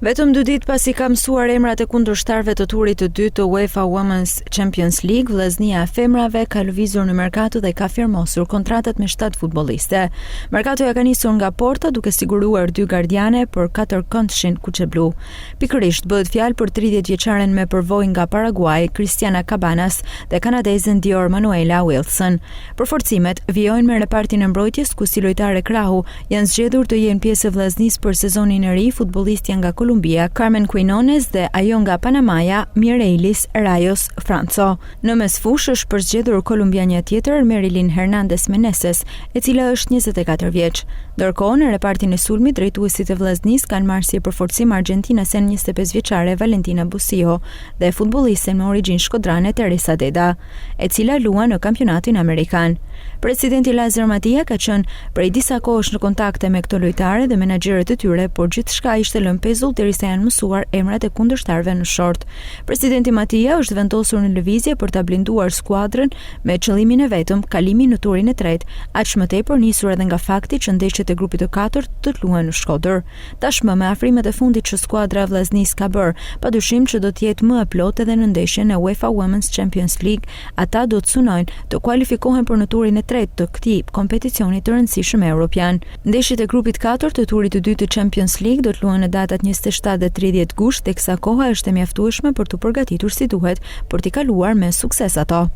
Vetëm 2 ditë pasi ka mësuar emrat e kundërshtarëve të turit të dytë të UEFA Women's Champions League, vllaznia e femrave ka lëvizur në merkato dhe ka firmosur kontratat me 7 futbolliste. Merkatoja ka nisur nga Porta duke siguruar 2 gardiane për 4 këndshin kuqeblu. Pikërisht bëhet fjalë për 30 vjeçaren me përvojë nga Paraguay, Cristiana Cabanas dhe kanadesen Dior Manuela Wilson. Përforcimet vijojnë me repartin e mbrojtjes ku si lojtare krahu janë zgjedhur të jenë pjesë e vllaznisë për sezonin e ri futbollistja nga Kolumbia, Carmen Quinones dhe ajo nga Panamaja, Mireilis Rayos Franco. Në mesfush është përzgjedhur kolumbiania tjetër, Marilyn Hernandez Meneses, e cila është 24 vjeç. Ndërkohë, në repartin e sulmit, drejtuesit e vllaznisë kanë marrë si përforcim argjentinesen 25 vjeçare Valentina Busio dhe futbollisten me origjinë shkodrane Teresa Deda, e cila luan në kampionatin amerikan. Presidenti Lazar Matia ka qenë prej disa kohësh në kontakte me këto lojtare dhe menaxherët e tyre, por gjithçka ishte lënë pezull derisa janë mësuar emrat e kundërshtarëve në short. Presidenti Matia është vendosur në lëvizje për ta blinduar skuadrën me qëllimin e vetëm kalimin në turin e tretë, aq më tepër nisur edhe nga fakti që ndeshjet e grupit të katërt të luhen në Shkodër. Tashmë me afrimet e fundit që skuadra e vllaznisë ka bërë, padyshim që do të jetë më e plotë edhe në ndeshjen e UEFA Women's Champions League, ata do të synojnë të kualifikohen për në turin e tretë të këtij kompeticioni të rëndësishëm evropian. Ndeshjet e grupit 4 të turit të dytë të Champions League do të luhen në datat 27 dhe 30 gusht, teksa koha është e mjaftueshme për të përgatitur si duhet për t'i kaluar me sukses ato.